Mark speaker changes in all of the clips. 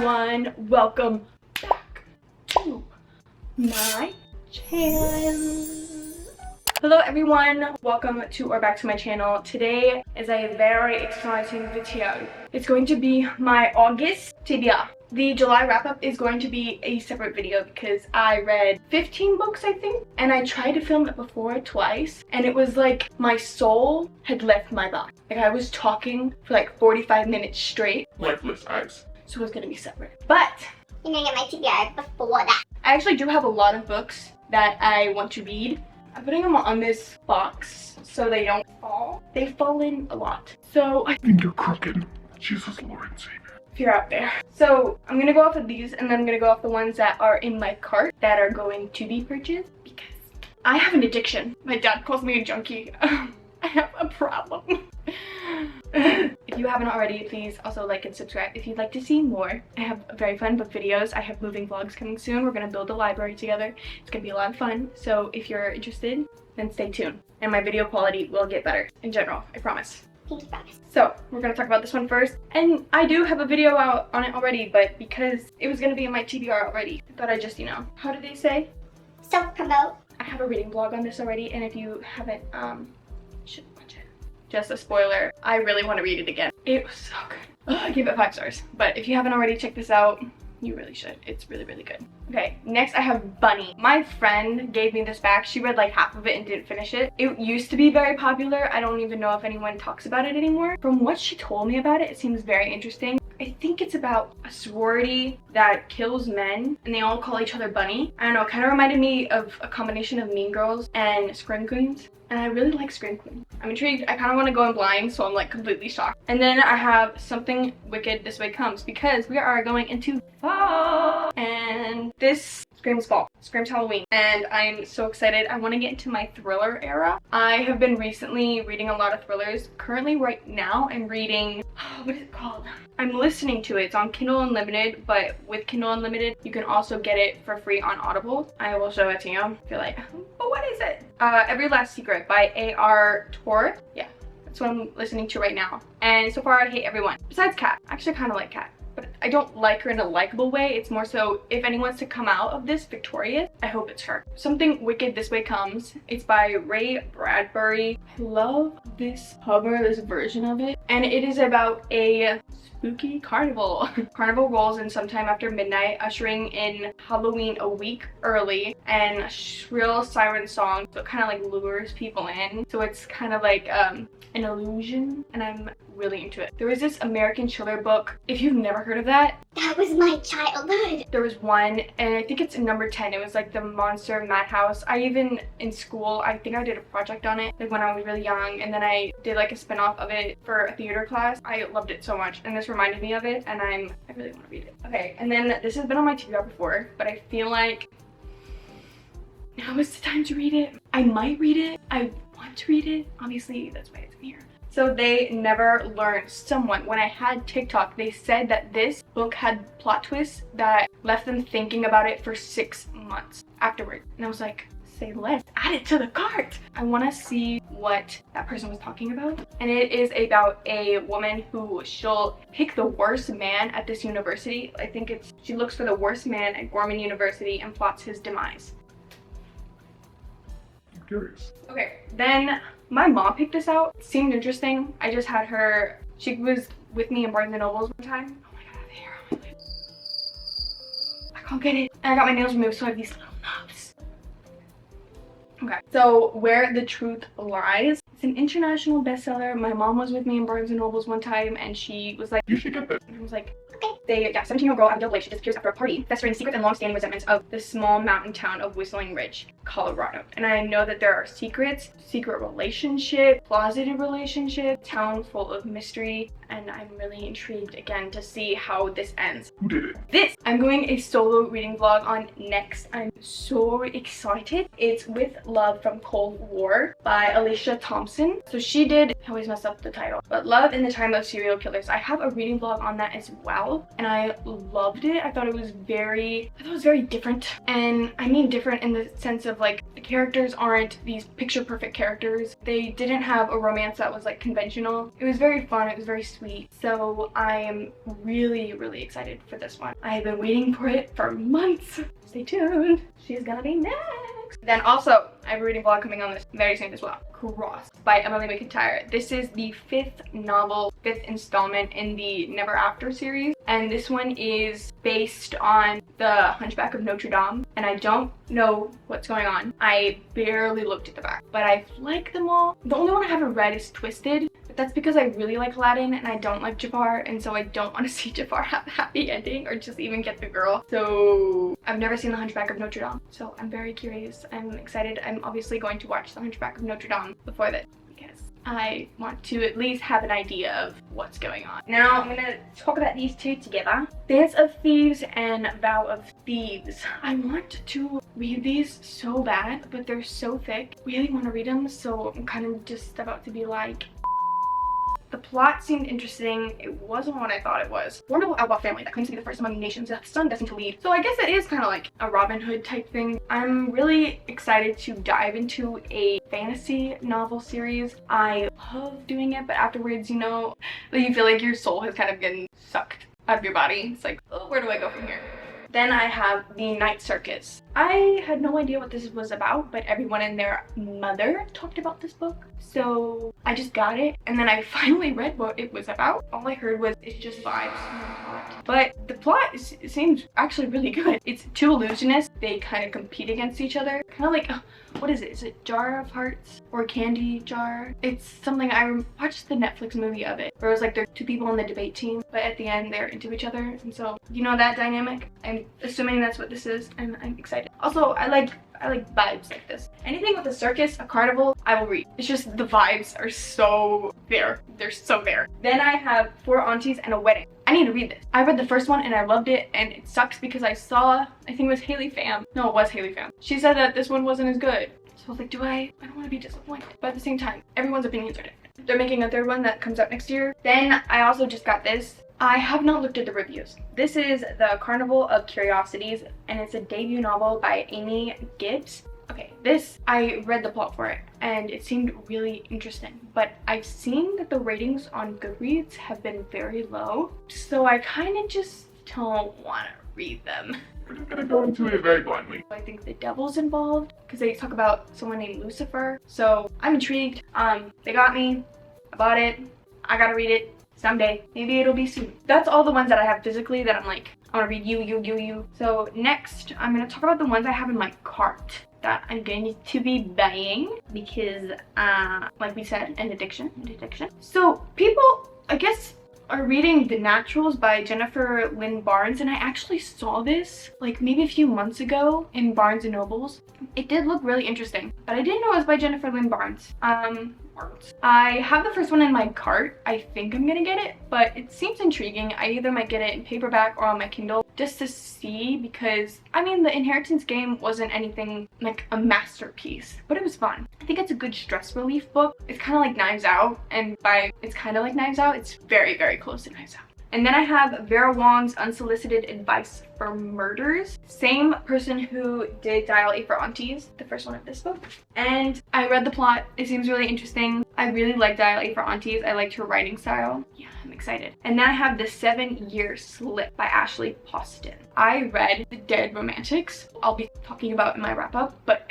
Speaker 1: everyone, welcome back to my channel. Hello everyone, welcome to or back to my channel. Today is a very exciting video. It's going to be my August TBR. The July wrap-up is going to be a separate video because I read 15 books, I think, and I tried to film it before twice, and it was like my soul had left my body. Like I was talking for like 45 minutes straight.
Speaker 2: Lifeless eyes.
Speaker 1: So it's gonna be separate. But
Speaker 3: you're gonna get my TBR before that.
Speaker 1: I actually do have a lot of books that I want to read. I'm putting them on this box so they don't fall. They fall in a lot. So I
Speaker 2: think you're crooked. Jesus, Lord and Savior.
Speaker 1: If you're out there. So I'm gonna go off of these, and then I'm gonna go off the ones that are in my cart that are going to be purchased because I have an addiction. My dad calls me a junkie. I have a problem. If you haven't already, please also like and subscribe if you'd like to see more. I have very fun book videos. I have moving vlogs coming soon. We're gonna build a library together. It's gonna be a lot of fun. So if you're interested, then stay tuned. And my video quality will get better in general, I promise. So we're gonna talk about this one first, and I do have a video out on it already, but because it was gonna be in my TBR already, I thought I'd just, how did they say?
Speaker 3: Self-promote.
Speaker 1: I have a reading vlog on this already, and if you haven't, you should watch it. Just a spoiler, I really want to read it again. It was so good. I give it 5 stars, but if you haven't already checked this out, you really should. It's really, really good. Okay, next I have Bunny. My friend gave me this back. She read like half of it and didn't finish it. It used to be very popular. I don't even know if anyone talks about it anymore. From what she told me about it, it seems very interesting. I think it's about a sorority that kills men and they all call each other Bunny. I don't know, it kind of reminded me of a combination of Mean Girls and Scream Queens. And I really like Scream Queen. I'm intrigued. I kind of want to go in blind, so I'm like completely shocked. And then I have Something Wicked This Way Comes because we are going into fall. And this screams fall, screams Halloween. And I'm so excited. I want to get into my thriller era. I have been recently reading a lot of thrillers. Currently right now I'm reading, what is it called? I'm listening to it. It's on Kindle Unlimited, but with Kindle Unlimited, you can also get it for free on Audible. I will show it to you. I feel like, but what is it? Every Last Secret by A.R. Torres. Yeah, that's what I'm listening to right now. And so far I hate everyone, besides Kat. I actually kind of like Kat, but I don't like her in a likable way. It's more so if anyone's to come out of this victorious, I hope it's her. Something Wicked This Way Comes. It's by Ray Bradbury. I love this cover, this version of it. And it is about a spooky carnival. Carnival rolls in sometime after midnight, ushering in Halloween a week early, and a shrill siren song, so it kind of like lures people in. So it's kind of like an illusion, and I'm really into it. There was this American Chiller book. If you've never heard of that,
Speaker 3: that was my childhood.
Speaker 1: There was one, and I think it's number 10. It was like the Monster Madhouse. I even, in school, I think I did a project on it, like when I was really young, and then I did like a spin-off of it for a theater class. I loved it so much, and this reminded me of it, and I really want to read it. Okay, and then this has been on my TBR before, but I feel like now is the time to read it. I might read it. I want to read it. Obviously, that's why it's in here. So They Never Learned. Someone, when I had TikTok, they said that this book had plot twists that left them thinking about it for 6 months afterwards. And I was like, say less, add it to the cart. I want to see what that person was talking about. And it is about a woman who she'll pick the worst man at this university. I think she looks for the worst man at Gorman University and plots his demise.
Speaker 2: I'm curious.
Speaker 1: Okay, then my mom picked this out. It seemed interesting. I just had her, she was with me in Barnes & Noble's one time. Oh my god, I have hair on my lips. I can't get it. And I got my nails removed, so I have these little knobs. Okay, so Where the Truth Lies. It's an international bestseller. My mom was with me in Barnes & Noble's one time, and she was like,
Speaker 2: you should get this.
Speaker 1: And I was like, okay. 17-year-old girl Abigail Blake, she disappears after a party, festering secrets and long-standing resentments of the small mountain town of Whistling Ridge, Colorado. And I know that there are secrets, secret relationship, closeted relationship, town full of mystery, and I'm really intrigued again to see how this ends.
Speaker 2: Who did it?
Speaker 1: This! I'm doing a solo reading vlog on next. I'm so excited. It's With Love from Cold War by Alicia Thompson. So she did, I always mess up the title, but Love in the Time of Serial Killers. I have a reading vlog on that as well. and I loved it. I thought it was very different. And I mean different in the sense of like the characters aren't these picture perfect characters. They didn't have a romance that was like conventional. It was very fun, it was very sweet. So I am really, really excited for this one. I have been waiting for it for months. Stay tuned. She's gonna be next. Then also, I have a reading vlog coming on this very soon as well. Cross by Emily McIntyre. This is the 5th novel, 5th installment in the Never After series. And this one is based on the Hunchback of Notre Dame. And I don't know what's going on. I barely looked at the back, but I like them all. The only one I haven't read is Twisted. But that's because I really like Aladdin and I don't like Jafar, and so I don't want to see Jafar have a happy ending or just even get the girl. So I've never seen The Hunchback of Notre Dame, so I'm very curious. I'm excited. I'm obviously going to watch The Hunchback of Notre Dame before this because I want to at least have an idea of what's going on. Now I'm gonna talk about these two together. Dance of Thieves and Vow of Thieves. I want to read these so bad, but they're so thick. Really want to read them, so I'm kind of just about to be like, the plot seemed interesting. It wasn't what I thought it was. Formidable outlaw family that claims to be the first among nations, a son destined to lead. So I guess it is kind of like a Robin Hood type thing. I'm really excited to dive into a fantasy novel series. I love doing it, but afterwards, you know, you feel like your soul has kind of been sucked out of your body. It's like, oh, where do I go from here? Then I have The Night Circus. I had no idea what this was about, but everyone and their mother talked about this book. So I just got it, and then I finally read what it was about. All I heard was, it's just vibes, not plot. But the plot seems actually really good. It's two illusionists. They kind of compete against each other. Kind of like, what is it? Is it Jar of Hearts or Candy Jar? It's something, I watched the Netflix movie of it, where it was like there are two people on the debate team, but at the end they're into each other. And so, you know that dynamic? I'm assuming that's what this is, and I'm excited. Also, I like vibes like this. Anything with a circus, a carnival, I will read. It's just the vibes are so there. They're so there. Then I have 4 Aunties and a Wedding. I need to read this. I read the first one and I loved it, and it sucks because I saw, I think it was Haley Pham. No, it was Haley Pham. She said that this one wasn't as good. So I was like, I don't want to be disappointed. But at the same time, everyone's opinions are different. They're making a 3rd one that comes out next year. Then I also just got this. I have not looked at the reviews. This is the Carnival of Curiosities, and it's a debut novel by Amy Gibbs. Okay, this, I read the plot for it, and it seemed really interesting, but I've seen that the ratings on Goodreads have been very low, so I kind of just don't want to read them.
Speaker 2: We're just gonna go into it very blindly.
Speaker 1: I think the devil's involved, because they talk about someone named Lucifer, so I'm intrigued. They got me, I bought it, I gotta read it. Someday. Maybe it'll be soon. That's all the ones that I have physically that I'm like, I want to read you. So next, I'm going to talk about the ones I have in my cart that I'm going to be buying because, like we said, an addiction. So people, I guess, are reading The Naturals by Jennifer Lynn Barnes, and I actually saw this like maybe a few months ago in Barnes & Nobles. It did look really interesting, but I didn't know it was by Jennifer Lynn Barnes. I have the first one in my cart. I think I'm gonna get it, but it seems intriguing. I either might get it in paperback or on my Kindle just to see, because I mean the Inheritance game wasn't anything like a masterpiece, but it was fun. I think it's a good stress relief book. It's kind of like Knives Out, and by it's kind of like Knives Out, it's very, very close to Knives Out. And then I have Vera Wong's Unsolicited Advice for Murders. Same person who did Dial A for Aunties, the first one of this book. And I read the plot. It seems really interesting. I really like Dial A for Aunties. I liked her writing style. Yeah, I'm excited. And then I have The 7-Year Slip by Ashley Poston. I read The Dead Romantics. I'll be talking about in my wrap-up, but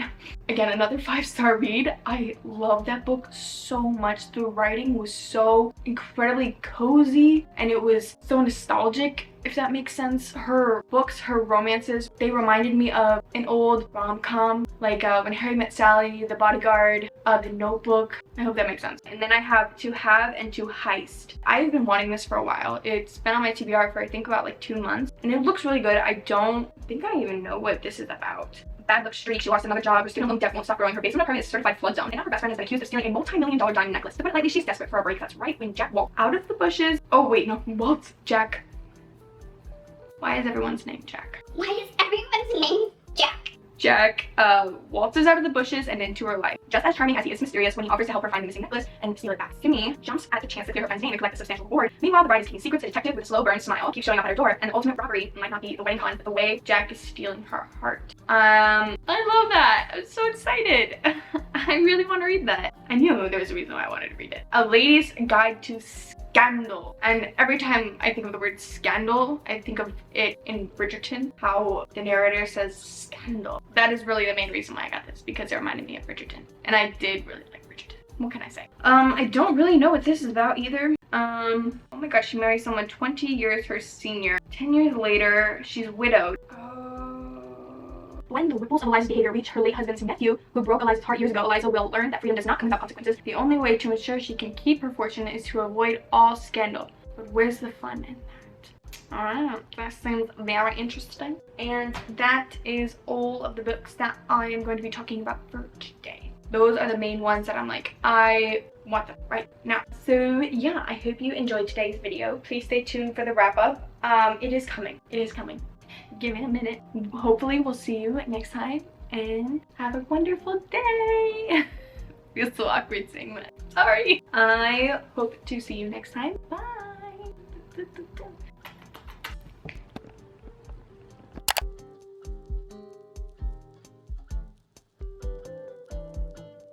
Speaker 1: again, another 5-star read. I love that book so much. The writing was so incredibly cozy, and it was so nostalgic, if that makes sense. Her books, her romances, they reminded me of an old rom-com, like When Harry Met Sally, The Bodyguard, The Notebook. I hope that makes sense. And then I have To Have and To Heist. I've been wanting this for a while. It's been on my TBR for I think about like 2 months, and it looks really good. I don't think I even know what this is about. Bad luck streak, she lost another job, her student loan debt won't stop growing, her basement apartment is a certified flood zone, and now her best friend has been accused of stealing a multi-million-dollar diamond necklace. To put it lightly, she's desperate for a break. That's right when Jack walked out of the bushes. Oh wait, no, Walt, Jack. Why is everyone's name Jack?
Speaker 3: Why is everyone's name Jack?
Speaker 1: Jack waltzes out of the bushes and into her life. Just as charming as he is mysterious when he offers to help her find the missing necklace and steal it back, Simi jumps at the chance to clear her friend's name and collect a substantial reward. Meanwhile, the bride is keeping secrets. A detective with a slow burn smile keeps showing up at her door, and the ultimate robbery might not be the wedding con, but the way Jack is stealing her heart. I love that. I'm so excited. I really want to read that. I knew there was a reason why I wanted to read it. A Lady's Guide to Scandal. And every time I think of the word scandal, I think of it in Bridgerton, how the narrator says scandal. That is really the main reason why I got this, because it reminded me of Bridgerton. And I did really like Bridgerton. What can I say? I don't really know what this is about either. Oh my gosh, she marries someone 20 years her senior. 10 years later, she's widowed. When the ripples of Eliza's behavior reach her late husband's nephew, who broke Eliza's heart years ago, Eliza will learn that freedom does not come without consequences. The only way to ensure she can keep her fortune is to avoid all scandal. But where's the fun in that? Alright, that seems very interesting. And that is all of the books that I am going to be talking about for today. Those are the main ones that I'm like, I want them right now. So yeah, I hope you enjoyed today's video. Please stay tuned for the wrap up. It is coming. It is coming. Give it a minute. Hopefully we'll see you next time and have a wonderful day. Feels so awkward saying that. Sorry. I hope to see you next time. Bye.